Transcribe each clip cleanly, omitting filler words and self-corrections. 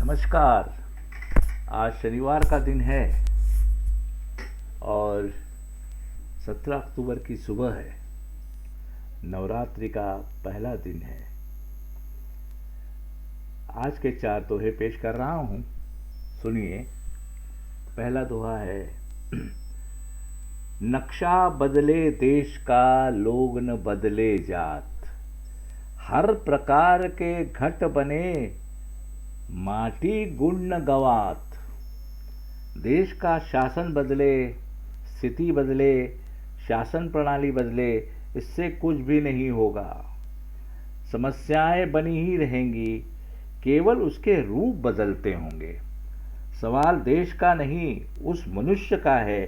नमस्कार। आज शनिवार का दिन है और 17 अक्टूबर की सुबह है। नवरात्रि का पहला दिन है। आज के 4 दोहे पेश कर रहा हूँ, सुनिए। पहला दोहा है नक्शा बदले देश का लोग न बदले जात, हर प्रकार के घट बने माटी गुण न गवात। देश का शासन बदले, स्थिति बदले, शासन प्रणाली बदले, इससे कुछ भी नहीं होगा। समस्याएं बनी ही रहेंगी, केवल उसके रूप बदलते होंगे। सवाल देश का नहीं, उस मनुष्य का है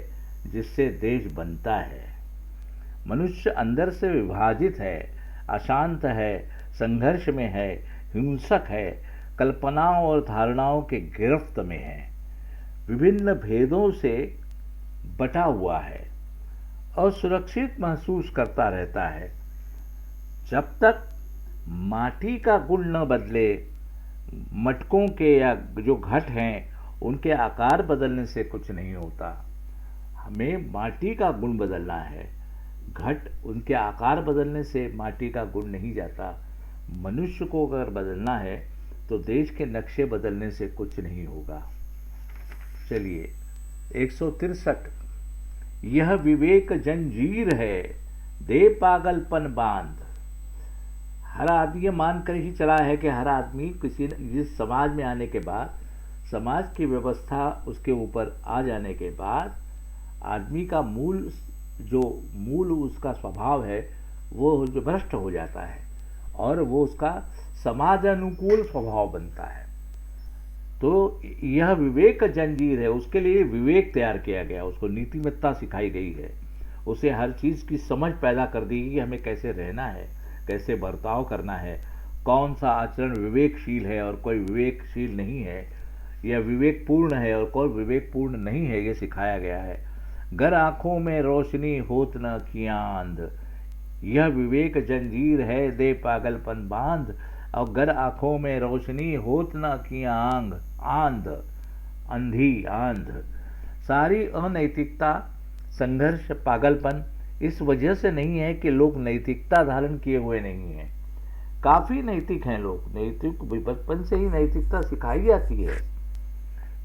जिससे देश बनता है। मनुष्य अंदर से विभाजित है, अशांत है, संघर्ष में है, हिंसक है, कल्पनाओं और धारणाओं के गिरफ्त में है, विभिन्न भेदों से बटा हुआ है, असुरक्षित महसूस करता रहता है। जब तक माटी का गुण न बदले, मटकों के या जो घट हैं उनके आकार बदलने से कुछ नहीं होता। हमें माटी का गुण बदलना है। घट उनके आकार बदलने से माटी का गुण नहीं जाता। मनुष्य को अगर बदलना है तो देश के नक्शे बदलने से कुछ नहीं होगा। चलिए 163। यह विवेक जंजीर है, दे पागलपन बांध। हर आदमी ये मानकर ही चला है कि हर आदमी जिस समाज में आने के बाद, समाज की व्यवस्था उसके ऊपर आ जाने के बाद, आदमी का मूल उसका स्वभाव है वो जो भ्रष्ट हो जाता है और वो उसका समाज अनुकूल स्वभाव बनता है। तो यह विवेक जंजीर है, उसके लिए विवेक तैयार किया गया, उसको नीतिमत्ता सिखाई गई है, उसे हर चीज़ की समझ पैदा कर दी कि हमें कैसे रहना है, कैसे बर्ताव करना है, कौन सा आचरण विवेकशील है और कोई विवेकशील नहीं है, यह विवेकपूर्ण है और कोई विवेकपूर्ण नहीं है, ये सिखाया गया है। गर आंखों में रोशनी होत न किया आंध, यह विवेक जंजीर है, दे पागलपन बांध। और गर आंखों में रोशनी होत न किया आंध, अंधी आंध। सारी अनैतिकता, संघर्ष, पागलपन इस वजह से नहीं है कि लोग नैतिकता धारण किए हुए नहीं हैं। काफी नैतिक हैं लोग, नैतिक बचपन से ही नैतिकता सिखाई जाती है।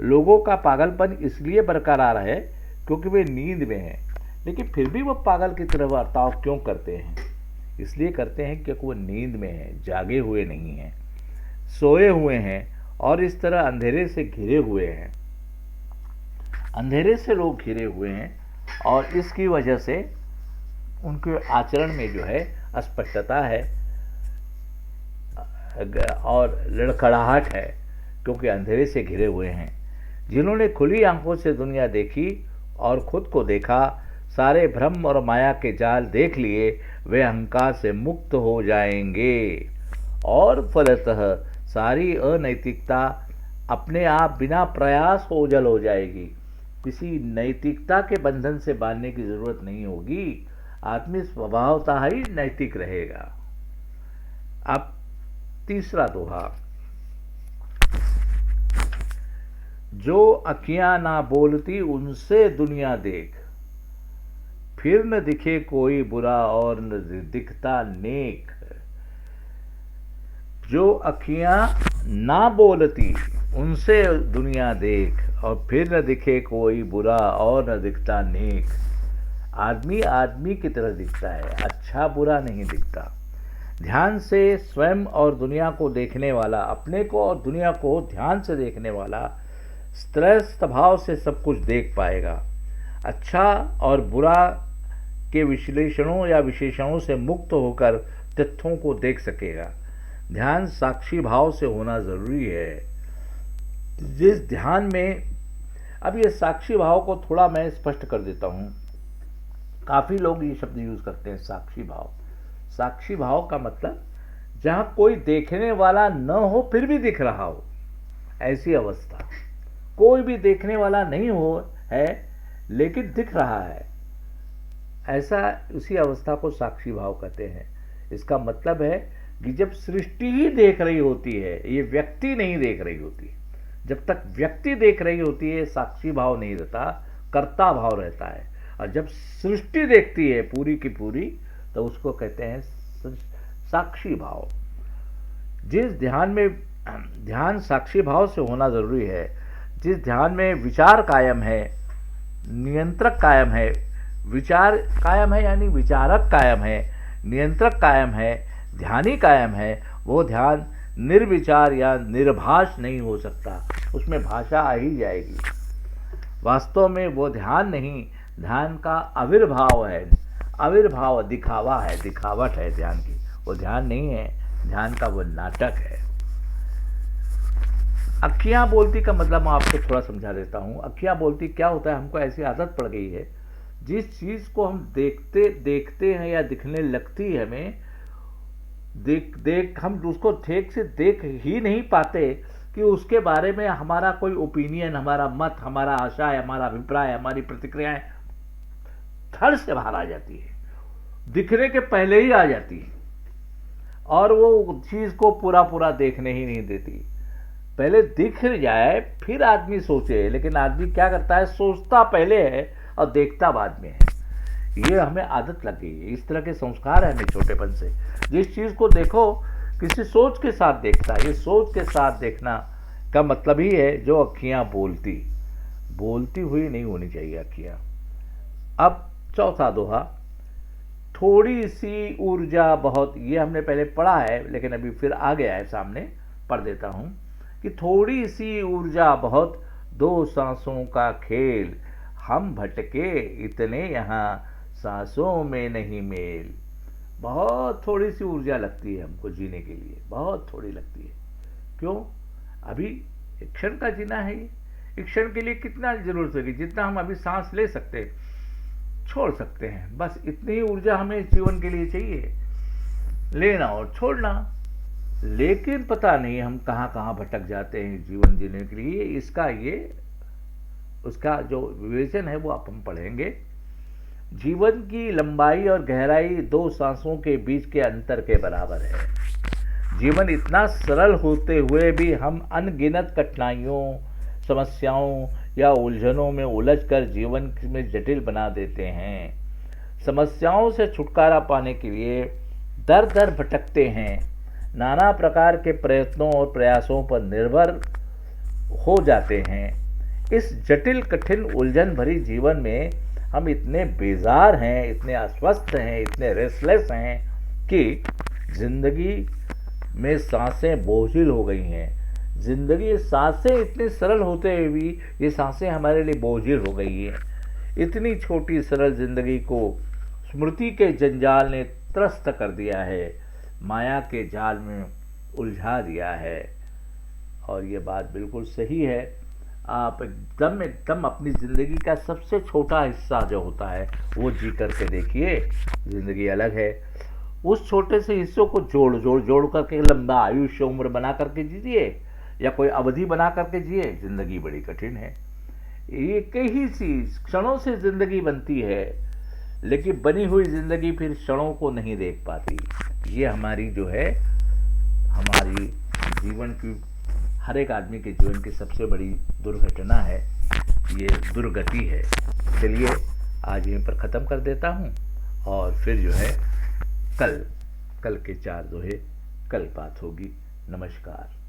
लोगों का पागलपन इसलिए बरकरार है क्योंकि वे नींद में हैं, लेकिन फिर भी वो पागल की तरह बर्ताव क्यों करते हैं? इसलिए करते हैं क्योंकि वो नींद में हैं, जागे हुए नहीं हैं, सोए हुए हैं और इस तरह अंधेरे से घिरे हुए हैं। अंधेरे से लोग घिरे हुए हैं और इसकी वजह से उनके आचरण में जो है अस्पष्टता है और लड़खड़ाहट है, क्योंकि अंधेरे से घिरे हुए हैं। जिन्होंने खुली आंखों से दुनिया देखी और खुद को देखा, सारे भ्रम और माया के जाल देख लिए, वे अहंकार से मुक्त हो जाएंगे और फलतः सारी अनैतिकता अपने आप बिना प्रयास ओझल हो जाएगी। किसी नैतिकता के बंधन से बांधने की जरूरत नहीं होगी। आदमी स्वभावतः ही नैतिक रहेगा। अब तीसरा दोहा। जो अखियां ना बोलती उनसे दुनिया देख, फिर न दिखे कोई बुरा और न दिखता नेक। जो अखियां ना बोलती उनसे दुनिया देख और फिर न दिखे कोई बुरा और न दिखता नेक। आदमी आदमी की तरह दिखता है, अच्छा बुरा नहीं दिखता। ध्यान से स्वयं और दुनिया को देखने वाला, अपने को और दुनिया को ध्यान से देखने वाला स्त्रस्त भाव से सब कुछ देख पाएगा। अच्छा और बुरा के विश्लेषणों या विशेषणों से मुक्त होकर तथ्यों को देख सकेगा। ध्यान साक्षी भाव से होना जरूरी है। जिस ध्यान में, अब ये साक्षी भाव को थोड़ा मैं स्पष्ट कर देता हूं। काफी लोग ये शब्द यूज करते हैं, साक्षी भाव। साक्षी भाव का मतलब जहां कोई देखने वाला न हो फिर भी दिख रहा हो, ऐसी अवस्था। कोई भी देखने वाला नहीं हो है लेकिन दिख रहा है, ऐसा उसी अवस्था को साक्षी भाव कहते हैं। इसका मतलब है कि जब सृष्टि ही देख रही होती है, ये व्यक्ति नहीं देख रही होती, जब तक व्यक्ति देख रही होती है साक्षी भाव नहीं रहता, कर्ता भाव रहता है। और जब सृष्टि देखती है पूरी की पूरी तो उसको कहते हैं साक्षी भाव। जिस ध्यान में, ध्यान साक्षी भाव से होना जरूरी है। जिस ध्यान में विचार कायम है, नियंत्रक कायम है, विचार कायम है यानी विचारक कायम है, नियंत्रक कायम है, ध्यानी कायम है, वो ध्यान निर्विचार या निर्भाष नहीं हो सकता, उसमें भाषा आ ही जाएगी। वास्तव में वो ध्यान नहीं, ध्यान का आविर्भाव है, आविर्भाव दिखावा है, दिखावट है ध्यान की, वो ध्यान नहीं है, ध्यान का वो नाटक है। अखियां बोलती का मतलब मैं आपको थोड़ा समझा देता हूं। अखियां बोलती क्या होता है, हमको ऐसी आदत पड़ गई है, जिस चीज को हम देखते हैं या दिखने लगती है हमें, हम उसको ठीक से देख ही नहीं पाते कि उसके बारे में हमारा कोई ओपिनियन, हमारा मत, हमारा आशय, हमारा अभिप्राय, हमारी प्रतिक्रियाएं थड़ से बाहर आ जाती है, दिखने के पहले ही आ जाती है, और वो चीज को पूरा पूरा देखने ही नहीं देती। पहले दिख जाए फिर आदमी सोचे, लेकिन आदमी क्या करता है, सोचता पहले है और देखता बाद में है। ये हमें आदत लग गई है, इस तरह के संस्कार है हमें छोटेपन से। जिस चीज को देखो किसी सोच के साथ देखता है, ये सोच के साथ देखना का मतलब ही है जो अखियां बोलती हुई नहीं होनी चाहिए अखियां। अब चौथा दोहा, थोड़ी सी ऊर्जा बहुत, ये हमने पहले पढ़ा है लेकिन अभी फिर आ गया है सामने, पढ़ देता हूं कि थोड़ी सी ऊर्जा बहुत, दो सांसों का खेल, हम भटके इतने यहाँ सांसों में नहीं मेल। बहुत थोड़ी सी ऊर्जा लगती है हमको जीने के लिए, बहुत थोड़ी लगती है। क्यों? अभी एक क्षण का जीना है, एक क्षण के लिए कितना जरूरत होगी, जितना हम अभी सांस ले सकते हैं, छोड़ सकते हैं, बस इतनी ही ऊर्जा हमें जीवन के लिए चाहिए, लेना और छोड़ना। लेकिन पता नहीं हम कहाँ कहाँ भटक जाते हैं जीवन जीने के लिए। इसका उसका जो विवेचन है वो आप हम पढ़ेंगे। जीवन की लंबाई और गहराई दो सांसों के बीच के अंतर के बराबर है। जीवन इतना सरल होते हुए भी हम अनगिनत कठिनाइयों, समस्याओं या उलझनों में उलझकर जीवन में जटिल बना देते हैं। समस्याओं से छुटकारा पाने के लिए दर दर भटकते हैं, नाना प्रकार के प्रयत्नों और प्रयासों पर निर्भर हो जाते हैं। इस जटिल, कठिन, उलझन भरी जीवन में हम इतने बेजार हैं, इतने अस्वस्थ हैं, इतने रेस्टलेस हैं कि जिंदगी में सांसें बोझिल हो गई हैं। जिंदगी, सांसें इतनी सरल होते हुए भी ये सांसें हमारे लिए बोझिल हो गई हैं। इतनी छोटी सरल जिंदगी को स्मृति के जंजाल ने त्रस्त कर दिया है, माया के जाल में उलझा दिया है। और ये बात बिल्कुल सही है। आप एकदम अपनी ज़िंदगी का सबसे छोटा हिस्सा जो होता है वो जी करके देखिए, ज़िंदगी अलग है। उस छोटे से हिस्सों को जोड़ करके लंबा आयुष्य, उम्र बना करके जीजिए, या कोई अवधि बना करके जिए, ज़िंदगी बड़ी कठिन है। एक ही चीज़, क्षणों से ज़िंदगी बनती है, लेकिन बनी हुई ज़िंदगी फिर क्षणों को नहीं देख पाती। ये हमारी जो है, हमारी जीवन की, हर एक आदमी के जीवन की सबसे बड़ी दुर्घटना है, ये दुर्गति है। चलिए आज यहीं पर ख़त्म कर देता हूँ, और फिर जो है कल के 4 दोहे कल बात होगी। नमस्कार।